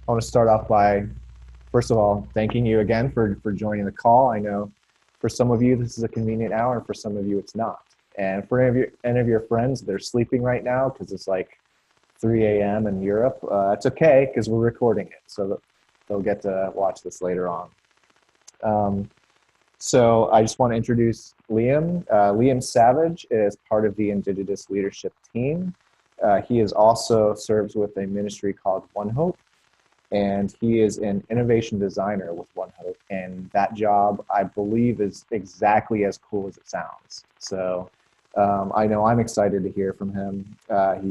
I want to start off by, first of all, thanking you again for joining the call. I know for some of you this is a convenient hour, and for some of you it's not. And for any of your friends, they're sleeping right now because it's like 3 a.m. in Europe. It's okay because we're recording it, so that they'll get to watch this later on. Um, so I just want to introduce Liam. Liam Savage is part of the Indigitous leadership team. He is also serves with a ministry called OneHope, and he is an innovation designer with OneHope. And that job, I believe, is exactly as cool as it sounds. So I know I'm excited to hear from him. I've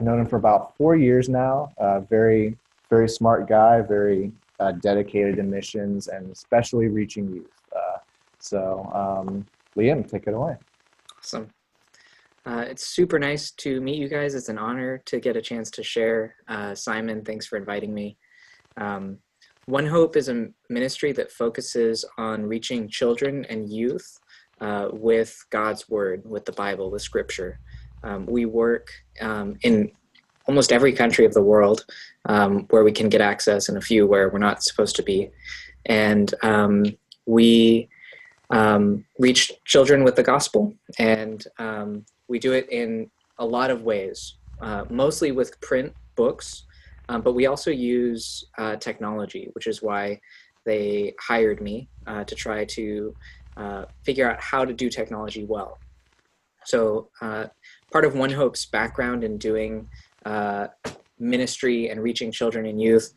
known him for about 4 years now. Very, very smart guy, very dedicated to missions and especially reaching youth. Liam, take it away. Awesome. It's super nice to meet you guys. It's an honor to get a chance to share. Simon, thanks for inviting me. OneHope is a ministry that focuses on reaching children and youth with God's Word, with the Bible, with Scripture. We work in almost every country of the world where we can get access, and a few where we're not supposed to be. And we reach children with the gospel, and we do it in a lot of ways, mostly with print books, but we also use technology, which is why they hired me to try to figure out how to do technology well. So part of OneHope's background in doing ministry and reaching children and youth,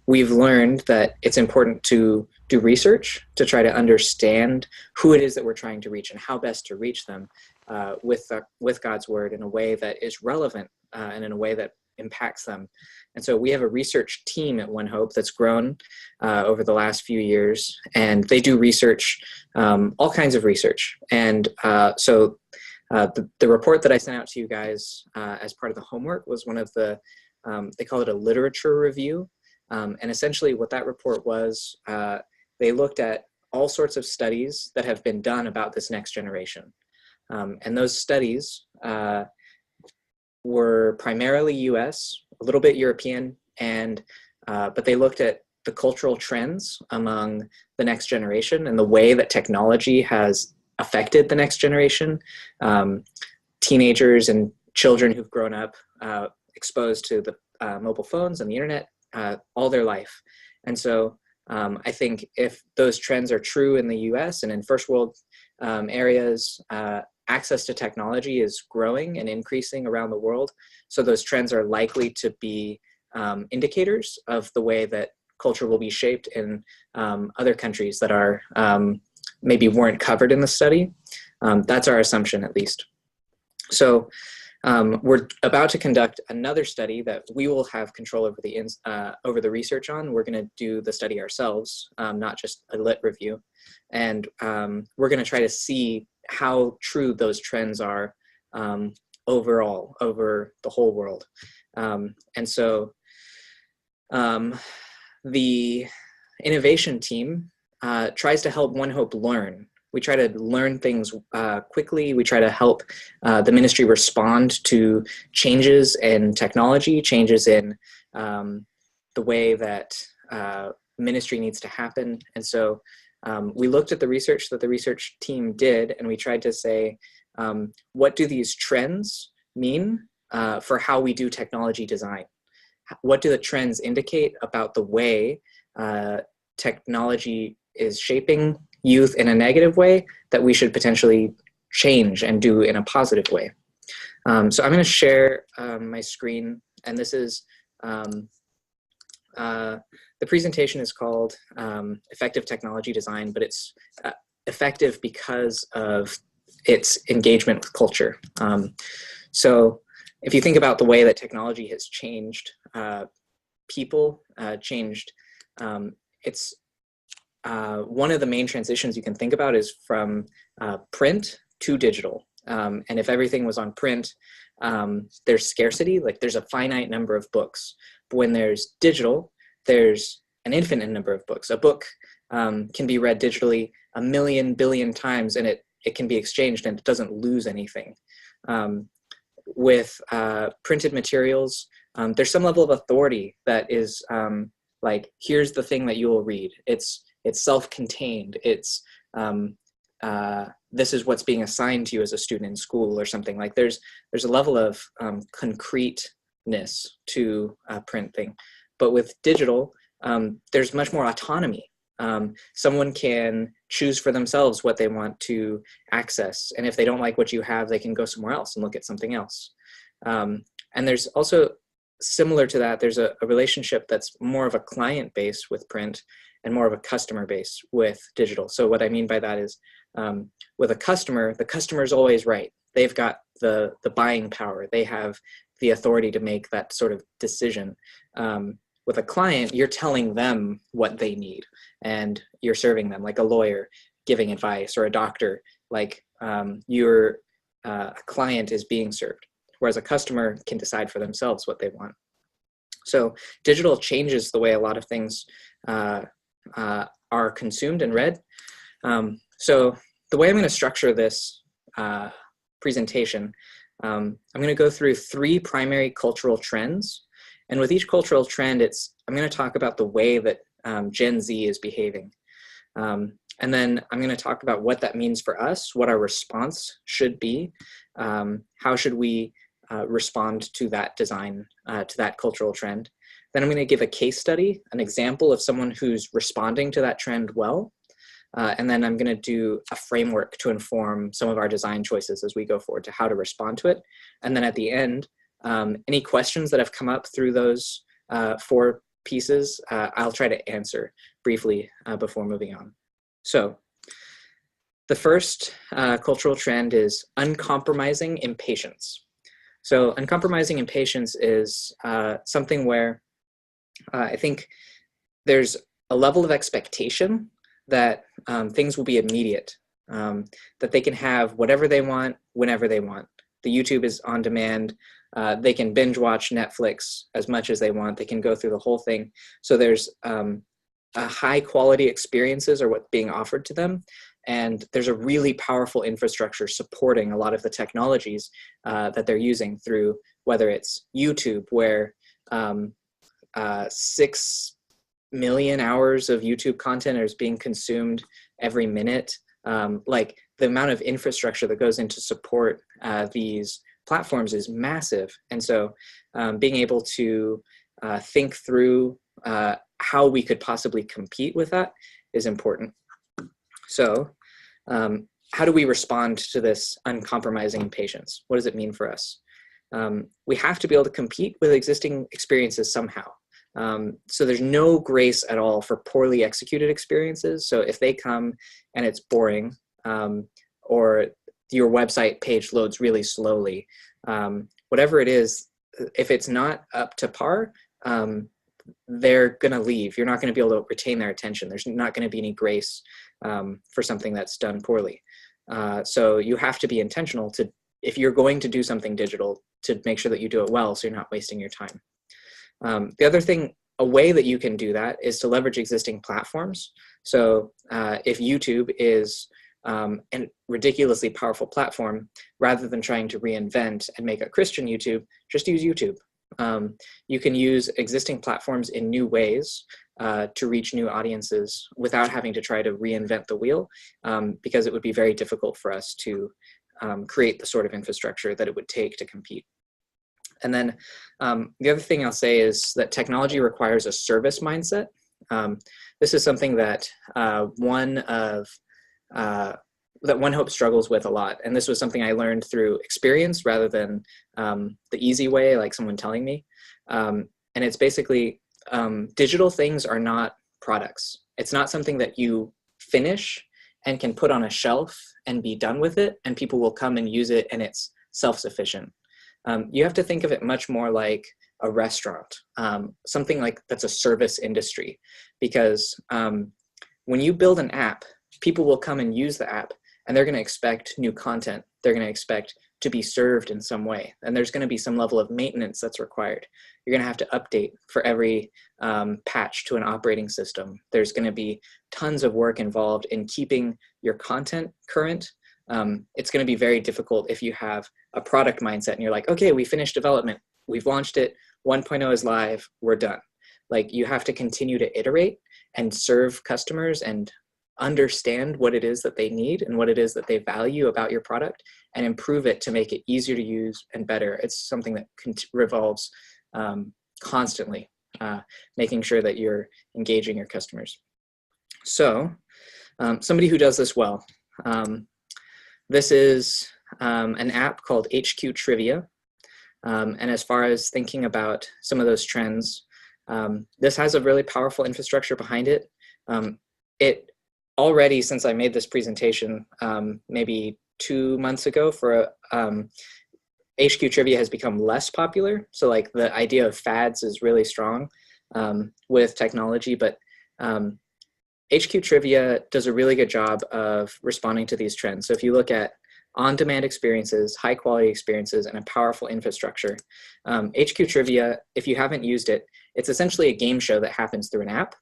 we've learned that it's important to do research to try to understand who it is that we're trying to reach and how best to reach them with God's Word in a way that is relevant and in a way that impacts them. And so we have a research team at OneHope that's grown over the last few years, and they do research, all kinds of research. And the report that I sent out to you guys as part of the homework was one of the, they call it a literature review. And essentially what that report was, they looked at all sorts of studies that have been done about this next generation. And those studies were primarily US, a little bit European, and but they looked at the cultural trends among the next generation and the way that technology has affected the next generation, teenagers and children who've grown up exposed to the mobile phones and the internet all their life. And so I think if those trends are true in the US and in first world areas, access to technology is growing and increasing around the world. So those trends are likely to be indicators of the way that culture will be shaped in other countries that are maybe weren't covered in the study. That's our assumption, at least. So we're about to conduct another study that we will have control over the research on. We're going to do the study ourselves, not just a lit review. And we're going to try to see how true those trends are overall, over the whole world. And so the innovation team tries to help OneHope learn. We try to learn things quickly. We try to help the ministry respond to changes in technology, changes in the way that ministry needs to happen. And so we looked at the research that the research team did, and we tried to say, what do these trends mean for how we do technology design? What do the trends indicate about the way technology is shaping youth in a negative way that we should potentially change and do in a positive way? So I'm going to share my screen, and this is the presentation is called Effective Technology Design, but it's effective because of its engagement with culture. So if you think about the way that technology has changed people, it's one of the main transitions you can think about is from print to digital. And if everything was on print, there's scarcity, like there's a finite number of books. But when there's digital, there's an infinite number of books. A book can be read digitally a million billion times, and it can be exchanged and it doesn't lose anything. With printed materials, there's some level of authority that is like, here's the thing that you will read. It's self-contained. It's this is what's being assigned to you as a student in school or something. Like there's a level of concreteness to a print thing. But with digital, there's much more autonomy. Someone can choose for themselves what they want to access. And if they don't like what you have, they can go somewhere else and look at something else. And there's also, similar to that, there's a relationship that's more of a client base with print and more of a customer base with digital. So what I mean by that is, with a customer, the customer is always right. They've got the buying power. They have the authority to make that sort of decision. With a client, you're telling them what they need, and you're serving them, like a lawyer giving advice, or a doctor, like your client is being served, whereas a customer can decide for themselves what they want. So digital changes the way a lot of things are consumed and read. So the way I'm going to structure this presentation, I'm going to go through 3 primary cultural trends. And with each cultural trend, I'm going to talk about the way that Gen Z is behaving. And then I'm going to talk about what that means for us, what our response should be, how should we respond to that design, to that cultural trend. Then I'm going to give a case study, an example of someone who's responding to that trend well. And then I'm going to do a framework to inform some of our design choices as we go forward to how to respond to it. And then at the end, any questions that have come up through those 4 pieces, I'll try to answer briefly before moving on. So the first cultural trend is uncompromising impatience. So uncompromising impatience is something where I think there's a level of expectation that things will be immediate, that they can have whatever they want, whenever they want. The YouTube is on demand. They can binge watch Netflix as much as they want. They can go through the whole thing. So there's high quality experiences are what's being offered to them. And there's a really powerful infrastructure supporting a lot of the technologies that they're using through, whether it's YouTube, where 6 million hours of YouTube content is being consumed every minute. Like the amount of infrastructure that goes into support these platforms is massive. And so being able to think through how we could possibly compete with that is important. So how do we respond to this uncompromising impatience? What does it mean for us? We have to be able to compete with existing experiences somehow. So there's no grace at all for poorly executed experiences. So if they come and it's boring, or your website page loads really slowly, whatever it is, if it's not up to par, they're going to leave. You're not going to be able to retain their attention. There's not going to be any grace for something that's done poorly. So you have to be intentional to, if you're going to do something digital, to make sure that you do it well so you're not wasting your time. The other thing, a way that you can do that is to leverage existing platforms. So if YouTube is a ridiculously powerful platform, rather than trying to reinvent and make a Christian YouTube, just use YouTube. You can use existing platforms in new ways to reach new audiences without having to try to reinvent the wheel, because it would be very difficult for us to create the sort of infrastructure that it would take to compete. And then the other thing I'll say is that technology requires a service mindset. This is something that OneHope struggles with a lot. And this was something I learned through experience rather than the easy way, like someone telling me. And it's basically, digital things are not products. It's not something that you finish and can put on a shelf and be done with it, and people will come and use it and it's self-sufficient. You have to think of it much more like a restaurant, something like that's a service industry, because when you build an app, people will come and use the app, and they're going to expect new content. They're going to expect to be served in some way, and there's going to be some level of maintenance that's required. You're going to have to update for every patch to an operating system. There's going to be tons of work involved in keeping your content current. It's going to be very difficult if you have a product mindset and you're like, okay, we finished development, we've launched it, 1.0 is live, we're done. Like, you have to continue to iterate and serve customers and understand what it is that they need and what it is that they value about your product, and improve it to make it easier to use and better. It's something that revolves constantly, making sure that you're engaging your customers. So somebody who does this well, this is an app called HQ Trivia. And as far as thinking about some of those trends, this has a really powerful infrastructure behind it. It already, since I made this presentation maybe 2 months ago, for HQ Trivia has become less popular. So like the idea of fads is really strong with technology, but HQ Trivia does a really good job of responding to these trends. So if you look at on-demand experiences, high quality experiences, and a powerful infrastructure, HQ Trivia, if you haven't used it, it's essentially a game show that happens through an app.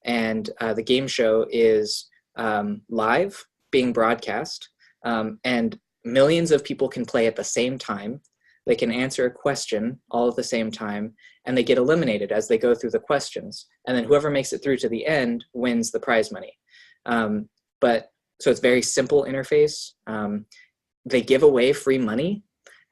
And the game show is live, being broadcast, and millions of people can play at the same time. They can answer a question all at the same time, and they get eliminated as they go through the questions. And then whoever makes it through to the end wins the prize money. So it's very simple interface. They give away free money,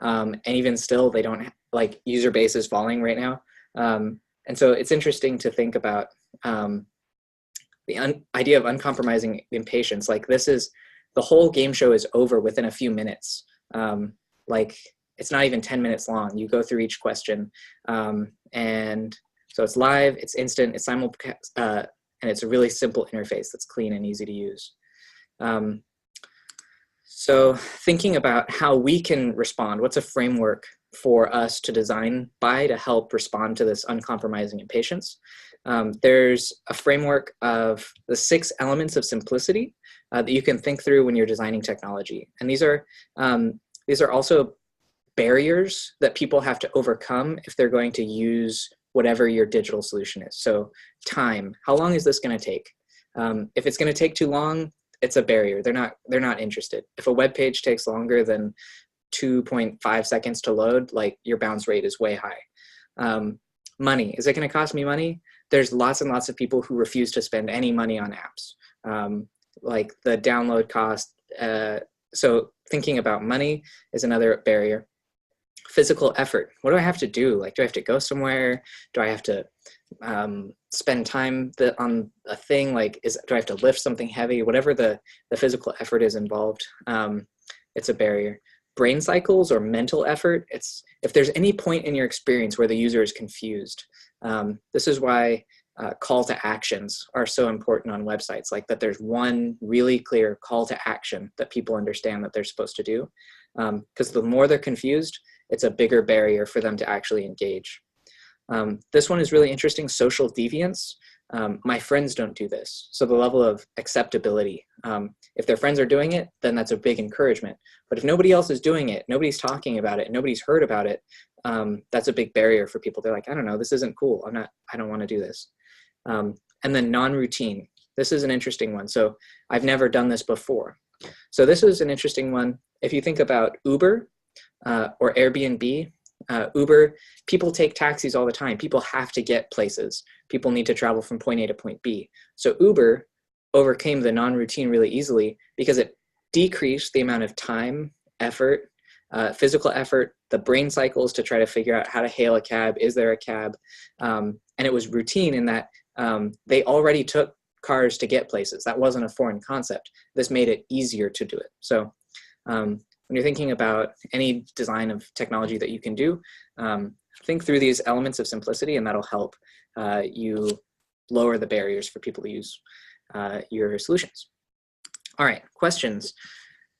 and even still, they don't, like, user base is falling right now. And so it's interesting to think about the idea of uncompromising impatience. Like, this is, the whole game show is over within a few minutes. Like, it's not even 10 minutes long. You go through each question. And so it's live, it's instant, it's simulcast, and it's a really simple interface that's clean and easy to use. So thinking about how we can respond, what's a framework for us to design by to help respond to this uncompromising impatience? There's a framework of the 6 elements of simplicity that you can think through when you're designing technology. And these are also barriers that people have to overcome if they're going to use whatever your digital solution is. So time, how long is this going to take? If it's going to take too long, it's a barrier. They're not interested. If a web page takes longer than 2.5 seconds to load, like, your bounce rate is way high. Money, is it going to cost me money? There's lots and lots of people who refuse to spend any money on apps. Like the download cost. So thinking about money is another barrier. Physical effort. What do I have to do? Like, do I have to go somewhere? Do I have to spend time on a thing? Like, do I have to lift something heavy? Whatever the physical effort is involved, it's a barrier. Brain cycles or mental effort. It's, if there's any point in your experience where the user is confused, this is why call to actions are so important on websites, like that there's one really clear call to action that people understand that they're supposed to do. Because the more they're confused, it's a bigger barrier for them to actually engage. This one is really interesting, social deviance. My friends don't do this. So the level of acceptability. If their friends are doing it, then that's a big encouragement. But if nobody else is doing it, nobody's talking about it, nobody's heard about it, that's a big barrier for people. They're like, I don't know, this isn't cool. I don't want to do this. And then non-routine. This is an interesting one. So I've never done this before. So this is an interesting one. If you think about Uber or Airbnb, Uber, people take taxis all the time. People have to get places. People need to travel from point A to point B. So Uber overcame the non-routine really easily because it decreased the amount of time, effort, physical effort, the brain cycles to try to figure out how to hail a cab. Is there a cab? And it was routine in that they already took cars to get places. That wasn't a foreign concept. This made it easier to do it. So when you're thinking about any design of technology that you can do, think through these elements of simplicity, and that'll help you lower the barriers for people to use your solutions. All right, questions.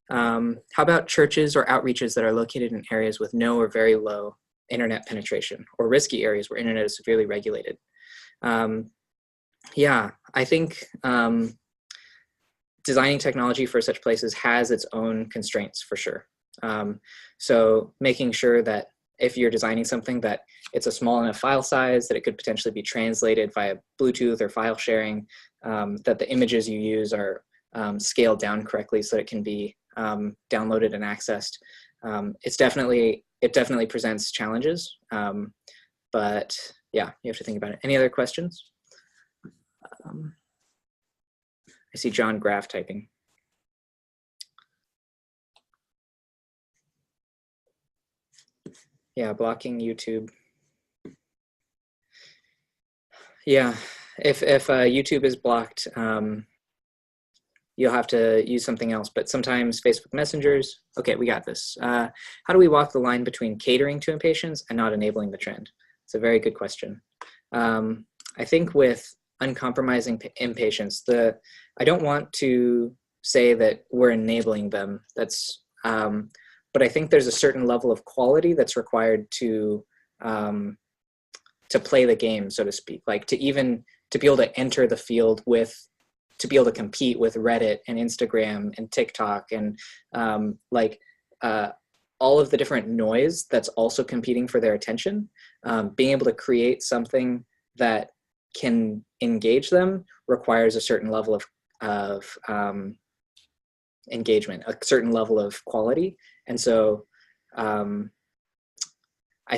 How about churches or outreaches that are located in areas with no or very low internet penetration, or risky areas where internet is severely regulated? Yeah, I think designing technology for such places has its own constraints for sure. So making sure that if you're designing something that it's a small enough file size that it could potentially be translated via Bluetooth or file sharing, that the images you use are scaled down correctly so that it can be downloaded and accessed. It definitely presents challenges. But yeah, you have to think about it. Any other questions? I see John Graff typing. Yeah, blocking YouTube. Yeah, if YouTube is blocked, you'll have to use something else. But sometimes Facebook Messengers. Okay, we got this. How do we walk the line between catering to impatience and not enabling the trend? It's a very good question. I think with uncompromising impatience, I don't want to say that we're enabling them. That's, but I think there's a certain level of quality that's required to play the game, so to speak, like to be able to enter the field to be able to compete with Reddit and Instagram and TikTok and all of the different noise that's also competing for their attention. Being able to create something that can engage them requires a certain level of engagement, a certain level of quality. And so I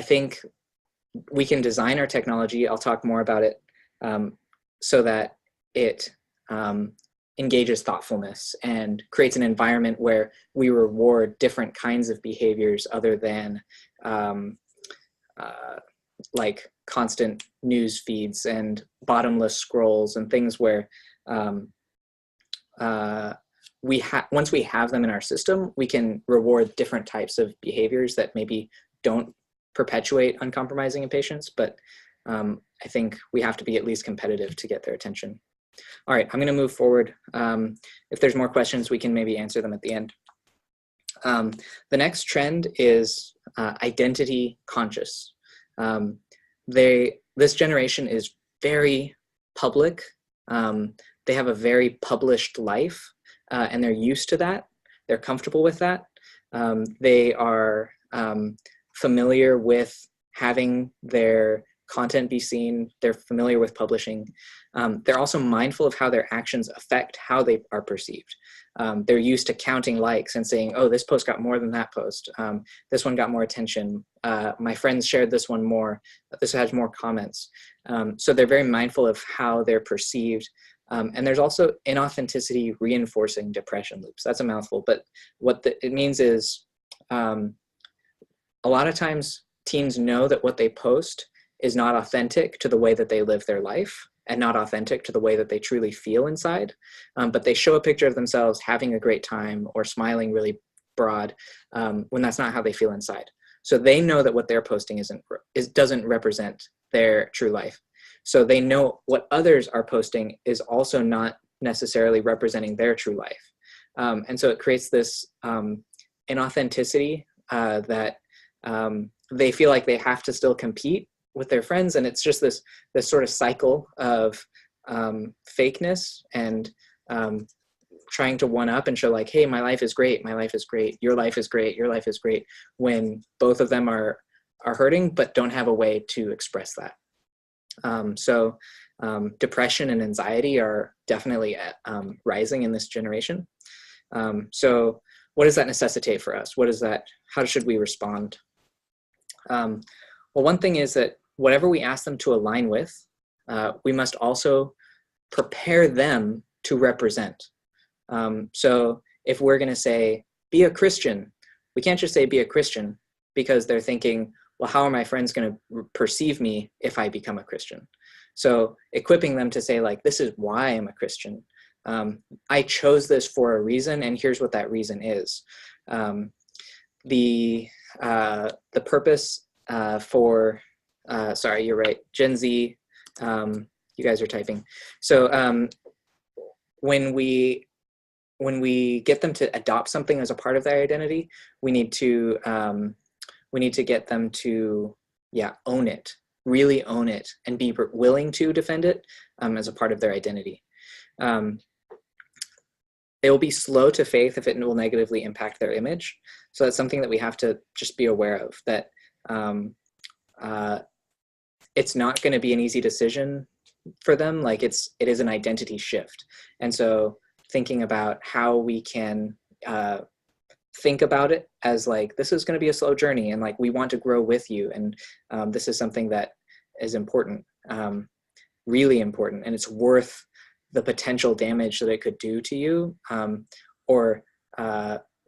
think we can design our technology, I'll talk more about it, so that it engages thoughtfulness and creates an environment where we reward different kinds of behaviors other than like constant news feeds and bottomless scrolls and things where once we have them in our system, we can reward different types of behaviors that maybe don't perpetuate uncompromising impatience, but I think we have to be at least competitive to get their attention. All right, I'm going to move forward. If there's more questions, we can maybe answer them at the end. The next trend is identity conscious. This generation is very public. They have a very published life, and they're used to that. They're comfortable with that. They are familiar with having their content be seen. They're familiar with publishing. They're also mindful of how their actions affect how they are perceived. They're used to counting likes and saying, oh, this post got more than that post. This one got more attention. My friends shared this one more. This has more comments. So they're very mindful of how they're perceived. And there's also inauthenticity reinforcing depression loops. That's a mouthful, but what it means is a lot of times teens know that what they post is not authentic to the way that they live their life and not authentic to the way that they truly feel inside. But they show a picture of themselves having a great time or smiling really broad when that's not how they feel inside. So they know that what they're posting doesn't represent their true life. So they know what others are posting is also not necessarily representing their true life. And so it creates this inauthenticity that they feel like they have to still compete with their friends. And it's just this sort of cycle of fakeness and trying to one up and show like, hey, my life is great. My life is great. Your life is great. Your life is great. When both of them are hurting, but don't have a way to express that. So depression and anxiety are definitely rising in this generation. So what does that necessitate for us? How should we respond? Well, one thing is that whatever we ask them to align with, we must also prepare them to represent. So if we're going to say, be a Christian, we can't just say be a Christian because they're thinking, well, how are my friends going to perceive me if I become a Christian? So equipping them to say, like, this is why I'm a Christian. I chose this for a reason, and here's what that reason is. The purpose sorry, you're right, Gen Z, you guys are typing. So when we get them to adopt something as a part of their identity, we need to get them to, own it, really own it, and be willing to defend it as a part of their identity. They will be slow to faith if it will negatively impact their image. So that's something that we have to just be aware of, that it's not going to be an easy decision for them. Like it is an identity shift. And so thinking about how we can think about it as like, this is going to be a slow journey, and like we want to grow with you, and this is something that is important, really important, and it's worth the potential damage that it could do to you, or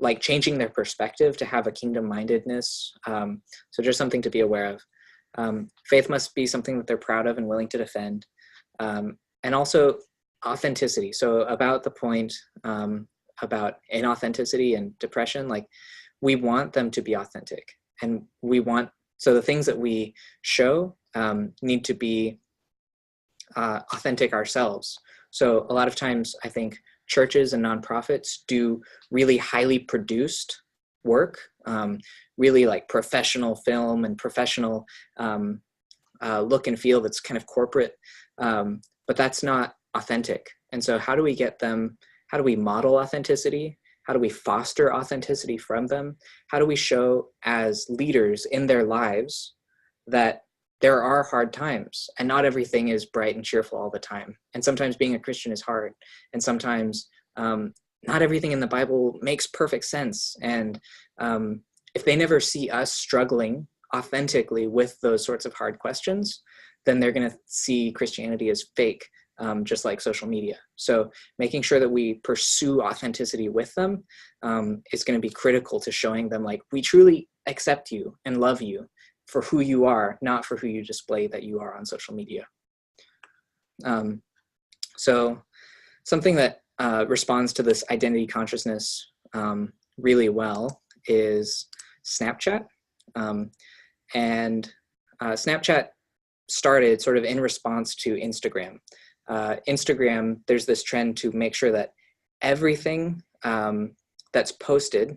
like changing their perspective to have a kingdom-mindedness. So just something to be aware of. Faith must be something that they're proud of and willing to defend. And also authenticity. So about the point about inauthenticity and depression, like we want them to be authentic, and so the things that we show need to be authentic ourselves. So a lot of times I think churches and nonprofits do really highly produced work, really like professional film and professional look and feel that's kind of corporate, but that's not authentic. And so how do we model authenticity? How do we foster authenticity from them? How do we show as leaders in their lives that there are hard times and not everything is bright and cheerful all the time? And sometimes being a Christian is hard. And sometimes not everything in the Bible makes perfect sense. And if they never see us struggling authentically with those sorts of hard questions, then they're going to see Christianity as fake, just like social media. So making sure that we pursue authenticity with them is going to be critical to showing them like we truly accept you and love you for who you are, not for who you display that you are on social media. So something that responds to this identity consciousness really well is Snapchat. And Snapchat started sort of in response to Instagram. Instagram, there's this trend to make sure that everything that's posted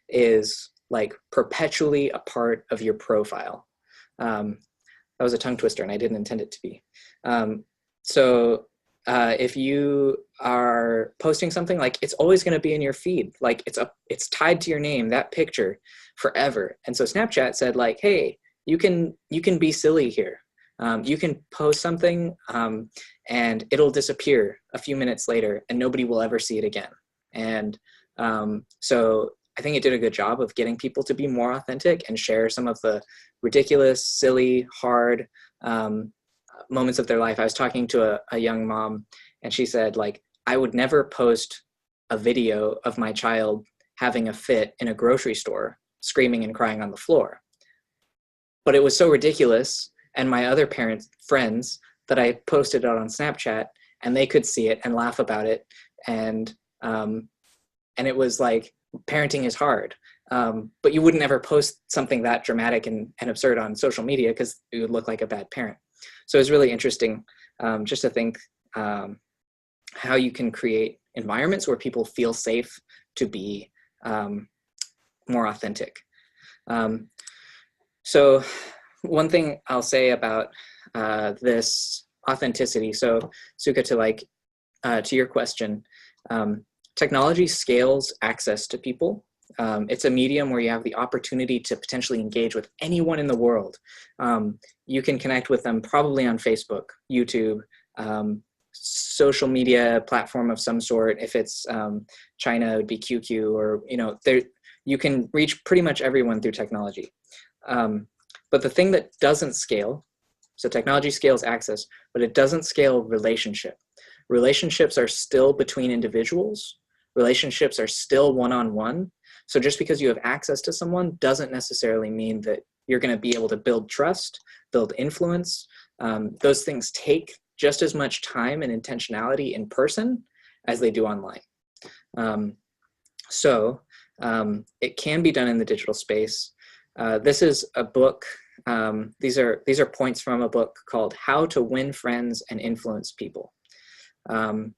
is like perpetually a part of your profile. That was a tongue twister and I didn't intend it to be. So if you are posting something, like it's always going to be in your feed, like it's tied to your name, that picture, forever. And so Snapchat said like, hey, you can be silly here. You can post something and it'll disappear a few minutes later and nobody will ever see it again. And so I think it did a good job of getting people to be more authentic and share some of the ridiculous, silly, hard moments of their life. I was talking to a young mom and she said like, I would never post a video of my child having a fit in a grocery store, screaming and crying on the floor. But it was so ridiculous, and my other friends, that I posted it on Snapchat and they could see it and laugh about it. And it was like, parenting is hard. But you wouldn't ever post something that dramatic and absurd on social media because it would look like a bad parent. So it's really interesting just to think how you can create environments where people feel safe to be more authentic. So one thing I'll say about this authenticity, so Suka, to your question, technology scales access to people. It's a medium where you have the opportunity to potentially engage with anyone in the world. You can connect with them probably on Facebook, YouTube, social media platform of some sort. If it's China, it would be QQ, or you can reach pretty much everyone through technology. But the thing that doesn't scale, so technology scales access, but it doesn't scale relationship. Relationships are still between individuals. Relationships are still one-on-one. So just because you have access to someone doesn't necessarily mean that you're going to be able to build trust, build influence. Those things take just as much time and intentionality in person as they do online. So it can be done in the digital space. This is a book. These are points from a book called How to Win Friends and Influence People.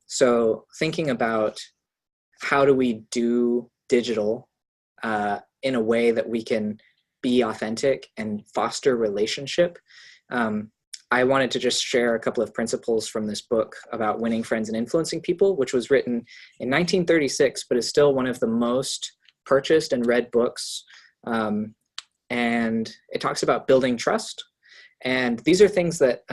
So thinking about how do we do digital in a way that we can be authentic and foster relationship. I wanted to just share a couple of principles from this book about winning friends and influencing people, which was written in 1936, but is still one of the most purchased and read books. And it talks about building trust. And these are things that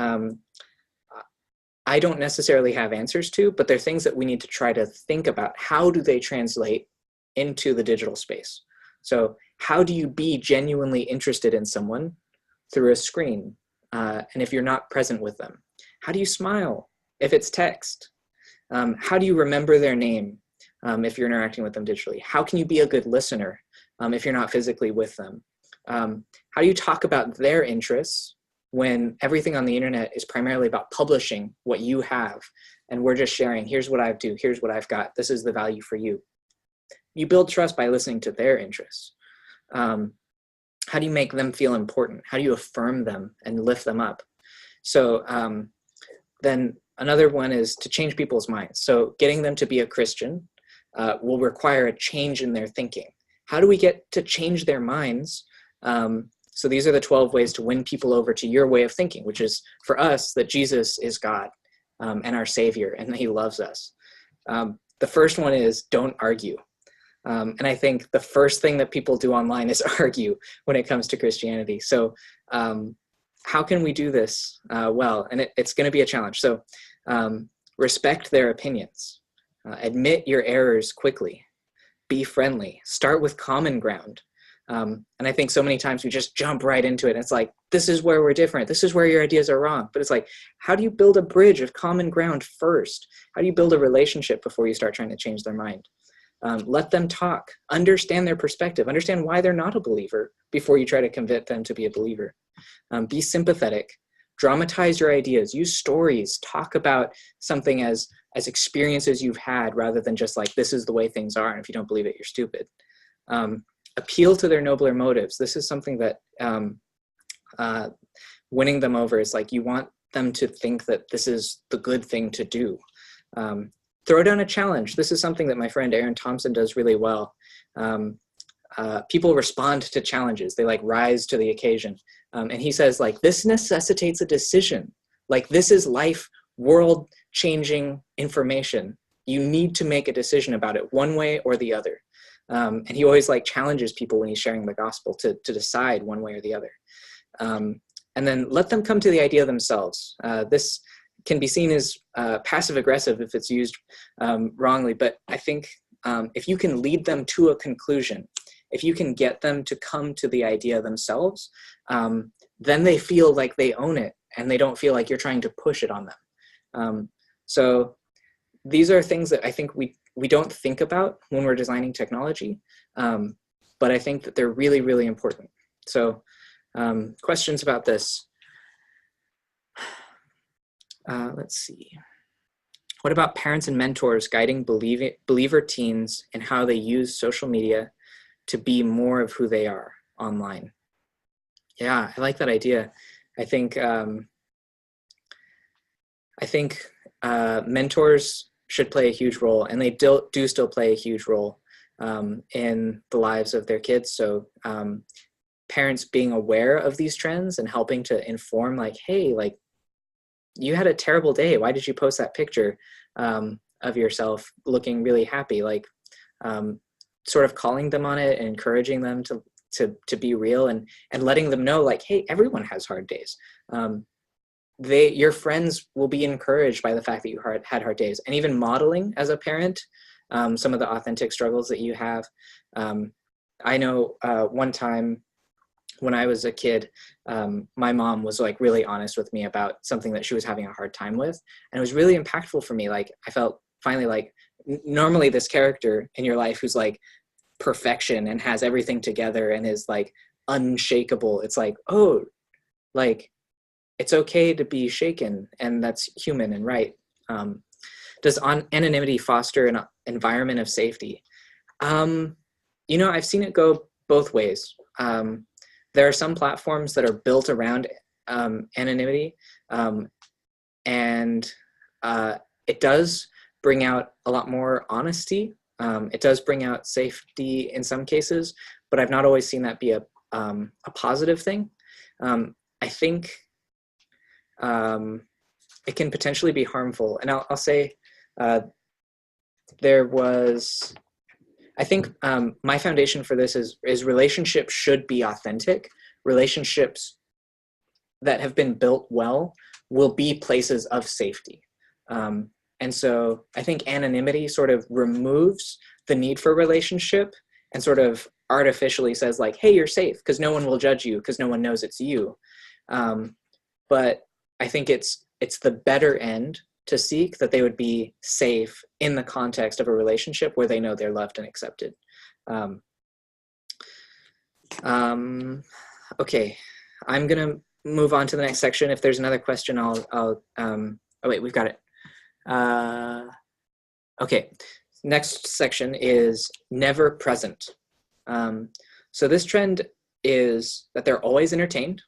I don't necessarily have answers to, but they're things that we need to try to think about. How do they translate into the digital space? So how do you be genuinely interested in someone through a screen and if you're not present with them? How do you smile if it's text? How do you remember their name if you're interacting with them digitally? How can you be a good listener if you're not physically with them? How do you talk about their interests when everything on the internet is primarily about publishing what you have, and we're just sharing, here's what I do, here's what I've got, this is the value for you. You build trust by listening to their interests. How do you make them feel important? How do you affirm them and lift them up? So then another one is to change people's minds. So getting them to be a Christian will require a change in their thinking. How do we get to change their minds? So these are the 12 ways to win people over to your way of thinking, which is for us that Jesus is God and our Savior, and that he loves us. The first one is don't argue. And I think the first thing that people do online is argue when it comes to Christianity. So how can we do this well? And it's going to be a challenge. So respect their opinions. Admit your errors quickly. Be friendly. Start with common ground. And I think so many times we just jump right into it. And it's like, this is where we're different. This is where your ideas are wrong. But it's like, how do you build a bridge of common ground first? How do you build a relationship before you start trying to change their mind? Let them talk. Understand their perspective. Understand why they're not a believer before you try to convince them to be a believer. Be sympathetic. Dramatize your ideas. Use stories. Talk about something as experiences you've had rather than just like, this is the way things are. And if you don't believe it, you're stupid. Appeal to their nobler motives. This is something that winning them over is like, you want them to think that this is the good thing to do. Throw down a challenge. This is something that my friend Aaron Thompson does really well. People respond to challenges. They like rise to the occasion. And he says like, this necessitates a decision. Like this is life, world changing information. You need to make a decision about it one way or the other. And he always like challenges people when he's sharing the gospel to decide one way or the other. And then let them come to the idea themselves. This can be seen as passive aggressive if it's used wrongly, but I think if you can lead them to a conclusion, if you can get them to come to the idea themselves, then they feel like they own it and they don't feel like you're trying to push it on them. So these are things that I think we don't think about when we're designing technology, but I think that they're really, really important. So questions about this? Let's see. What about parents and mentors guiding believer teens in how they use social media to be more of who they are online? Yeah, I like that idea. I think mentors should play a huge role, and they do still play a huge role in the lives of their kids. So parents being aware of these trends and helping to inform like, hey, like, you had a terrible day. Why did you post that picture of yourself looking really happy? Like sort of calling them on it and encouraging them to be real and letting them know like, hey, everyone has hard days. Your friends will be encouraged by the fact that you had hard days, and even modeling as a parent some of the authentic struggles that you have. I know one time when I was a kid, my mom was like really honest with me about something that she was having a hard time with. And it was really impactful for me. Like I felt finally like normally this character in your life who's like perfection and has everything together and is like unshakable. It's like, oh, like it's okay to be shaken, and that's human and right. Does anonymity foster an environment of safety? I've seen it go both ways. There are some platforms that are built around anonymity, and it does bring out a lot more honesty. It does bring out safety in some cases, but I've not always seen that be a positive thing. I think it can potentially be harmful. And I'll say I think my foundation for this is relationships should be authentic. Relationships that have been built well will be places of safety. And so I think anonymity sort of removes the need for relationship and sort of artificially says like, hey, you're safe because no one will judge you because no one knows it's you. but I think it's the better end to seek, that they would be safe in the context of a relationship where they know they're loved and accepted. Okay, I'm gonna move on to the next section. If there's another question, I'll oh wait, we've got it. Okay, next section is never present. So this trend is that they're always entertained.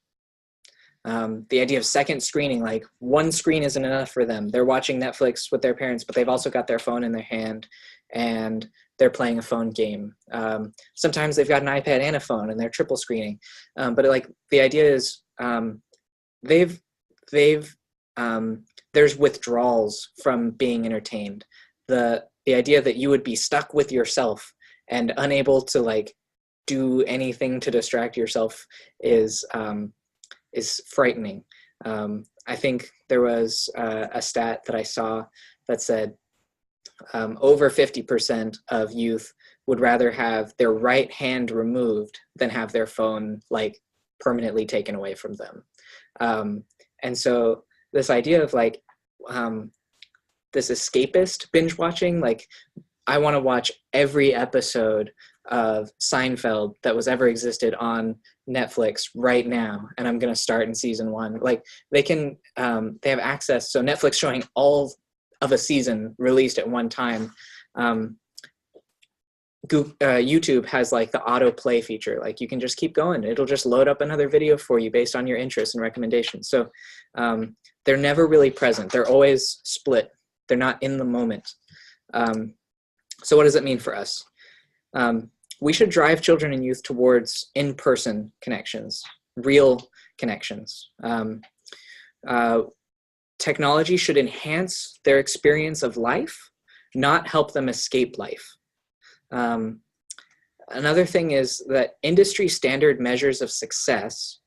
The idea of second screening, like one screen isn't enough for them. They're watching Netflix with their parents, but they've also got their phone in their hand and they're playing a phone game. Sometimes they've got an iPad and a phone and they're triple screening. But like the idea is there's withdrawals from being entertained. The idea that you would be stuck with yourself and unable to like do anything to distract yourself is frightening. I think there was a stat that I saw that said over 50% of youth would rather have their right hand removed than have their phone like permanently taken away from them. And so this idea of like this escapist binge watching, like I want to watch every episode of Seinfeld that was ever existed on Netflix right now, and I'm going to start in season 1. Like they can, they have access. So Netflix showing all of a season released at one time. YouTube has like the autoplay feature. Like you can just keep going. It'll just load up another video for you based on your interests and recommendations. So they're never really present. They're always split. They're not in the moment. So what does it mean for us? We should drive children and youth towards in-person connections, real connections. Technology should enhance their experience of life, not help them escape life. Another thing is that industry standard measures of success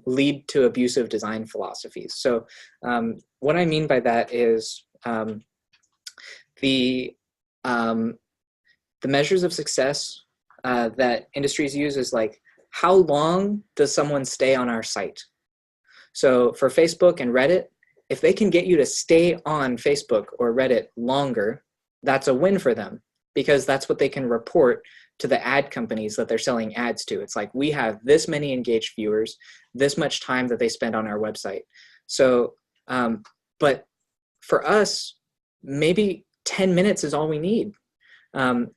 lead to abusive design philosophies. So what I mean by that is the measures of success that industries use is like, how long does someone stay on our site? So for Facebook and Reddit, if they can get you to stay on Facebook or Reddit longer, that's a win for them, because that's what they can report to the ad companies that they're selling ads to. It's like, we have this many engaged viewers, this much time that they spend on our website. So, but for us, maybe 10 minutes is all we need.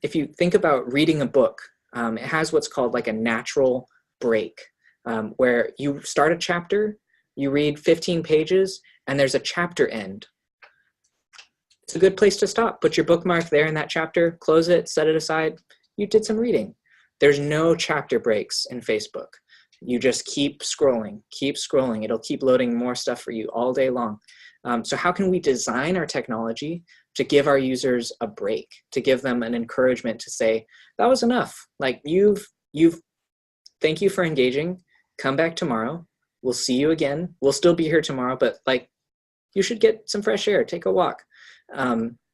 If you think about reading a book, it has what's called like a natural break, where you start a chapter, you read 15 pages, and there's a chapter end. It's a good place to stop. Put your bookmark there in that chapter, close it, set it aside. You did some reading. There's no chapter breaks in Facebook. You just keep scrolling, keep scrolling. It'll keep loading more stuff for you all day long. So how can we design our technology to give our users a break, to give them an encouragement to say, that was enough. Like thank you for engaging. Come back tomorrow. We'll see you again. We'll still be here tomorrow, but like, you should get some fresh air, take a walk.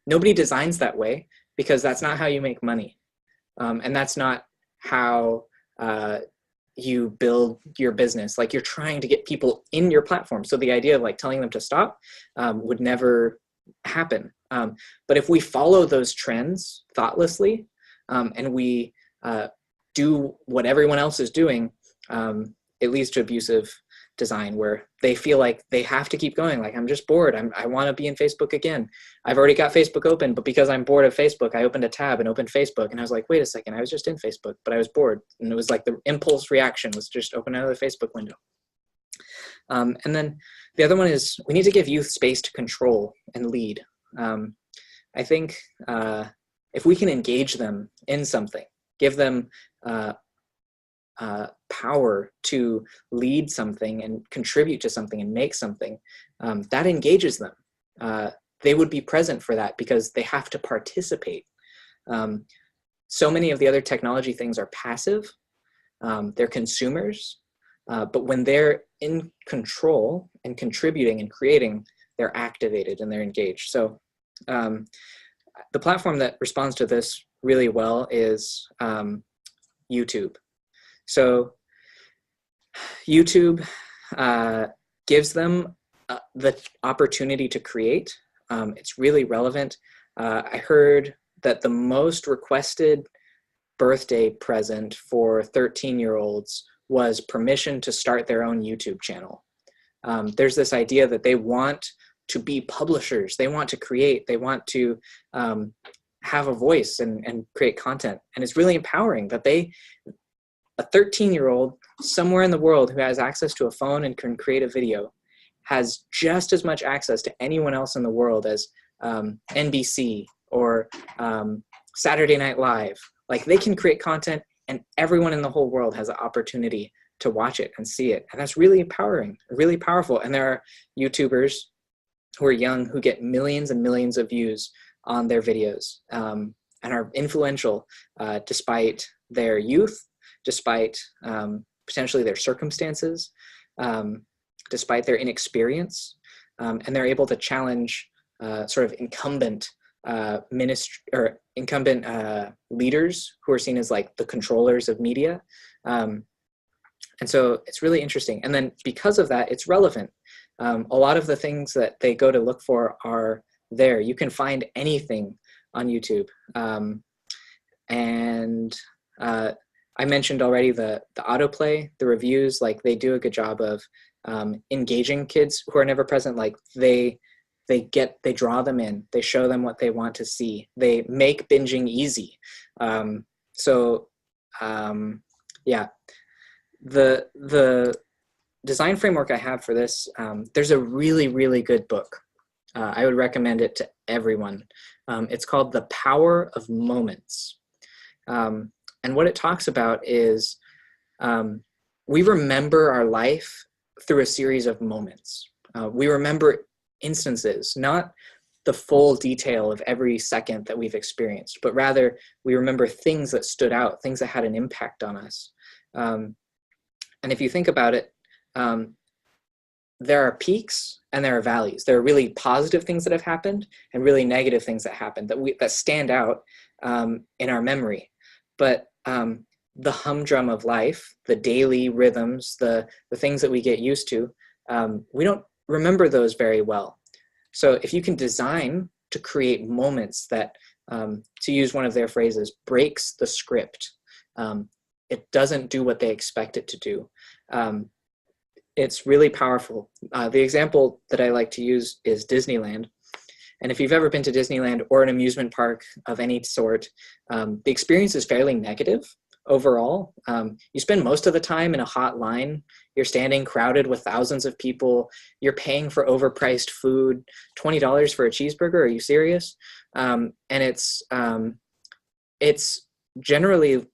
Nobody designs that way, because that's not how you make money. And that's not how you build your business. Like, you're trying to get people in your platform. So the idea of like telling them to stop would never happen. But if we follow those trends thoughtlessly, and we do what everyone else is doing, it leads to abusive design, where they feel like they have to keep going. Like, I'm just bored. I want to be in Facebook again. I've already got Facebook open, but because I'm bored of Facebook, I opened a tab and opened Facebook. And I was like, wait a second, I was just in Facebook, but I was bored. And it was like the impulse reaction was just open another Facebook window. And then the other one is, we need to give youth space to control and lead. I think if we can engage them in something, give them power to lead something and contribute to something and make something, that engages them. They would be present for that because they have to participate. So many of the other technology things are passive. They're consumers. But when they're in control and contributing and creating, they're activated and they're engaged. So the platform that responds to this really well is YouTube. So YouTube gives them the opportunity to create. It's really relevant. I heard that the most requested birthday present for 13-year-olds was permission to start their own YouTube channel. There's this idea that they want to be publishers. They want to create. They want to have a voice and create content. And it's really empowering that a 13-year-old somewhere in the world who has access to a phone and can create a video has just as much access to anyone else in the world as NBC or Saturday Night Live. Like, they can create content and everyone in the whole world has the opportunity to watch it and see it. And that's really empowering, really powerful. And there are YouTubers who are young who get millions and millions of views on their videos and are influential despite their youth, despite potentially their circumstances, despite their inexperience. And they're able to challenge sort of incumbent leaders who are seen as like the controllers of media. And so it's really interesting. And then because of that, it's relevant. A lot of the things that they go to look for are there. You can find anything on YouTube. And I mentioned already the autoplay, the reviews, like they do a good job of engaging kids who are never present. Like they draw them in, they show them what they want to see. They make binging easy. Yeah, the design framework I have for this, there's a really, really good book. I would recommend it to everyone. It's called The Power of Moments. And what it talks about is we remember our life through a series of moments. We remember instances, not the full detail of every second that we've experienced, but rather we remember things that stood out, things that had an impact on us. And if you think about it, there are peaks and there are valleys. There are really positive things that have happened and really negative things that happened that stand out in our memory. But the humdrum of life, the daily rhythms, the things that we get used to, we don't remember those very well. So if you can design to create moments that, to use one of their phrases, breaks the script, it doesn't do what they expect it to do. It's really powerful. The example that I like to use is Disneyland. And if you've ever been to Disneyland or an amusement park of any sort, the experience is fairly negative overall. You spend most of the time in a hot line. You're standing crowded with thousands of people. You're paying for overpriced food, $20 for a cheeseburger. Are you serious? And it's generally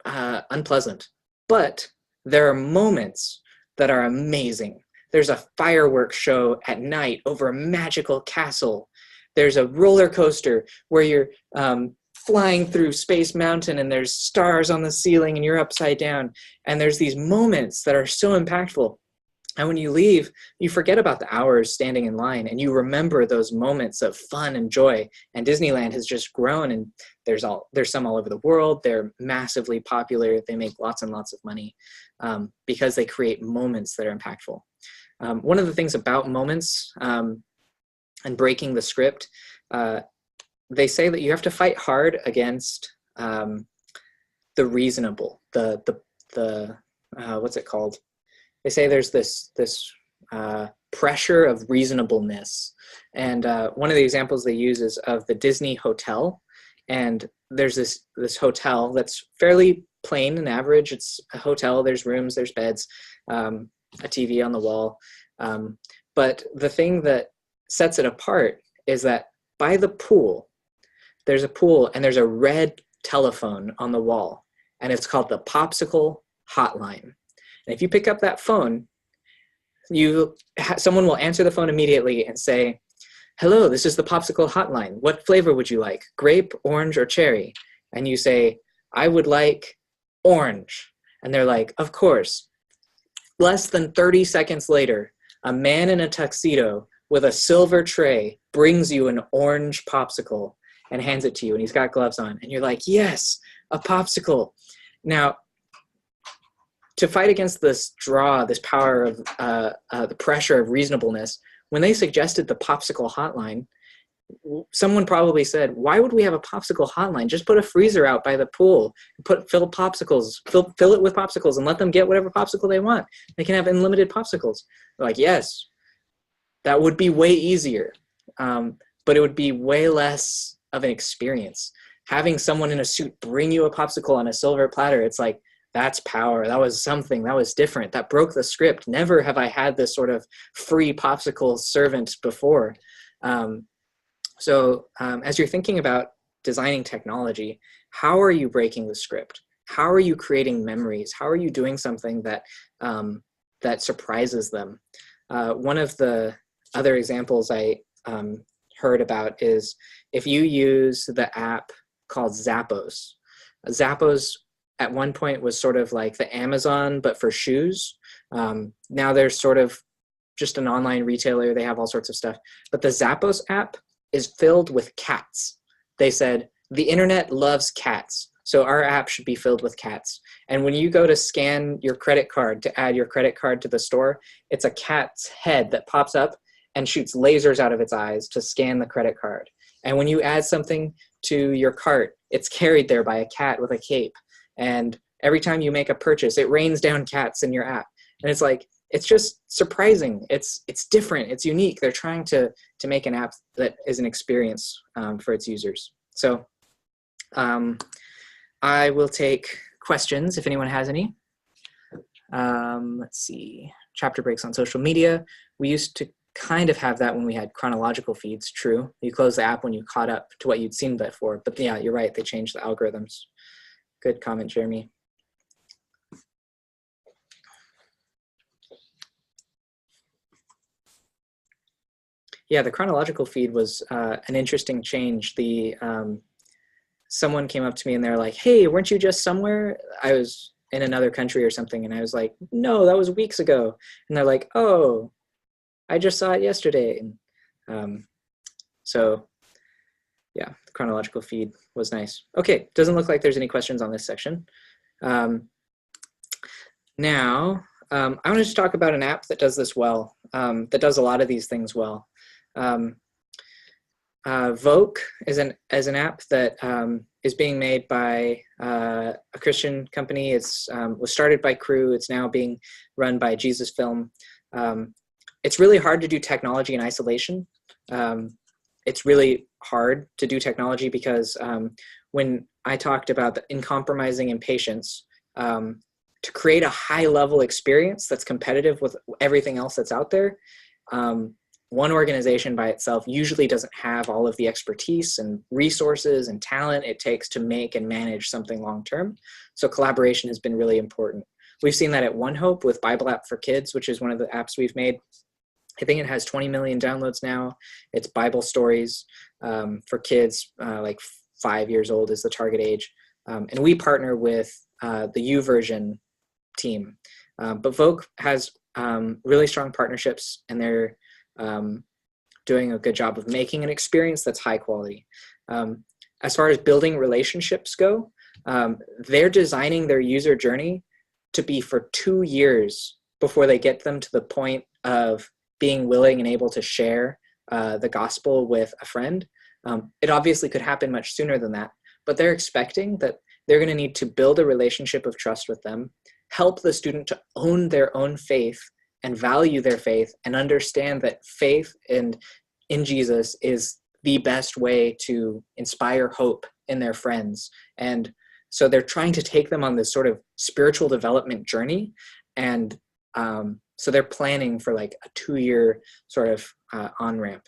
unpleasant. But there are moments that are amazing. There's a fireworks show at night over a magical castle. There's a roller coaster where you're flying through Space Mountain and there's stars on the ceiling and you're upside down. And there's these moments that are so impactful. And when you leave, you forget about the hours standing in line and you remember those moments of fun and joy. And Disneyland has just grown, and there's some all over the world. They're massively popular. They make lots and lots of money because they create moments that are impactful. One of the things about moments and breaking the script, they say that you have to fight hard against the reasonable, what's it called? They say there's this pressure of reasonableness. And one of the examples they use is of the Disney hotel. And there's this hotel that's fairly plain and average. It's a hotel, there's rooms, there's beds, a TV on the wall. But the thing that sets it apart is that by the pool, there's a pool and there's a red telephone on the wall, and it's called the Popsicle Hotline. And if you pick up that phone, someone will answer the phone immediately and say, "Hello, this is the Popsicle Hotline. What flavor would you like? Grape, orange, or cherry?" And you say, "I would like orange." And they're like, "Of course." Less than 30 seconds later, a man in a tuxedo with a silver tray brings you an orange popsicle and hands it to you, and he's got gloves on. And you're like, "Yes, a popsicle." Now, to fight against this power of the pressure of reasonableness, when they suggested the popsicle hotline, someone probably said, why would we have a popsicle hotline? Just put a freezer out by the pool, fill it with popsicles, and let them get whatever popsicle they want. They can have unlimited popsicles. They're like, yes, that would be way easier, but it would be way less of an experience. Having someone in a suit bring you a popsicle on a silver platter, it's like, that's power. That was something. That was different. That broke the script. Never have I had this sort of free popsicle servant before. So as you're thinking about designing technology, how are you breaking the script? How are you creating memories? How are you doing something that that surprises them? One of the other examples I heard about is if you use the app called Zappos. Zappos at one point was sort of like the Amazon, but for shoes. Now they're sort of just an online retailer. They have all sorts of stuff. But the Zappos app is filled with cats. They said, the internet loves cats, so our app should be filled with cats. And when you go to scan your credit card to add your credit card to the store, it's a cat's head that pops up and shoots lasers out of its eyes to scan the credit card. And when you add something to your cart, it's carried there by a cat with a cape. And every time you make a purchase, it rains down cats in your app. And it's like, it's just surprising. It's different. It's unique. They're trying to make an app that is an experience for its users. So I will take questions if anyone has any. Let's see. Chapter breaks on social media. We used to kind of have that when we had chronological feeds. True. You close the app when you caught up to what you'd seen before. But yeah, you're right. They changed the algorithms. Good comment, Jeremy. Yeah, the chronological feed was an interesting change. Someone came up to me and they're like, hey, weren't you just somewhere? I was in another country or something. And I was like, no, that was weeks ago. And they're like, oh, I just saw it yesterday. And so yeah, the chronological feed was nice. Okay, doesn't look like there's any questions on this section. Now, I want to just talk about an app that does this well, that does a lot of these things well. Voke is an app that is being made by a Christian company. It's was started by Crew. It's now being run by Jesus Film. It's really hard to do technology in isolation. It's really hard to do technology because when I talked about the uncompromising impatience, to create a high-level experience that's competitive with everything else that's out there, one organization by itself usually doesn't have all of the expertise and resources and talent it takes to make and manage something long-term. So collaboration has been really important. We've seen that at OneHope with Bible App for Kids, which is one of the apps we've made. I think it has 20 million downloads now. It's Bible stories for kids, like 5 years old is the target age. And we partner with the YouVersion team. But Vogue has really strong partnerships, and they're doing a good job of making an experience that's high quality. As far as building relationships go, they're designing their user journey to be for 2 years before they get them to the point of being willing and able to share the gospel with a friend. It obviously could happen much sooner than that, but they're expecting that they're going to need to build a relationship of trust with them, help the student to own their own faith and value their faith and understand that faith in Jesus is the best way to inspire hope in their friends. And so they're trying to take them on this sort of spiritual development journey. And so they're planning for like a 2-year sort of on-ramp.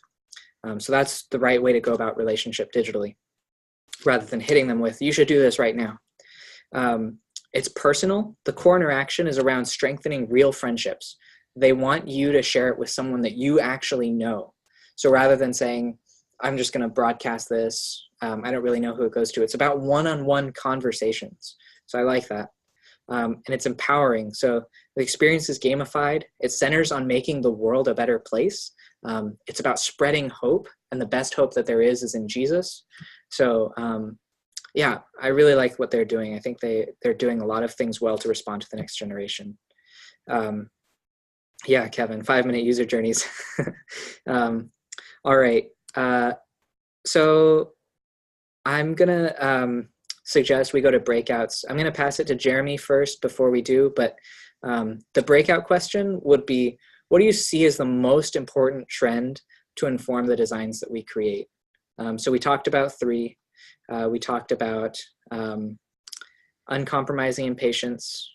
So that's the right way to go about relationship digitally, rather than hitting them with, you should do this right now. It's personal. The core interaction is around strengthening real friendships. They want you to share it with someone that you actually know. So rather than saying, I'm just going to broadcast this, I don't really know who it goes to. It's about one-on-one conversations. So I like that. And it's empowering. So the experience is gamified. It centers on making the world a better place. It's about spreading hope, and the best hope that there is in Jesus. So Yeah, I really like what they're doing. I think they're doing a lot of things well to respond to the next generation. Um, yeah, Kevin, 5-minute user journeys. All right. So I'm gonna suggest we go to breakouts. I'm gonna pass it to Jeremy first before we do, but the breakout question would be, what do you see as the most important trend to inform the designs that we create? So we talked about 3. We talked about uncompromising impatience.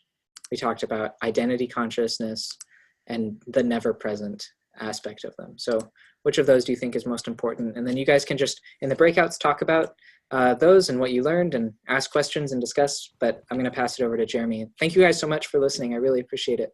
We talked about identity consciousness and the never present aspect of them. So which of those do you think is most important? And then you guys can just, in the breakouts, talk about those and what you learned and ask questions and discuss, but I'm going to pass it over to Jeremy. Thank you guys so much for listening. I really appreciate it.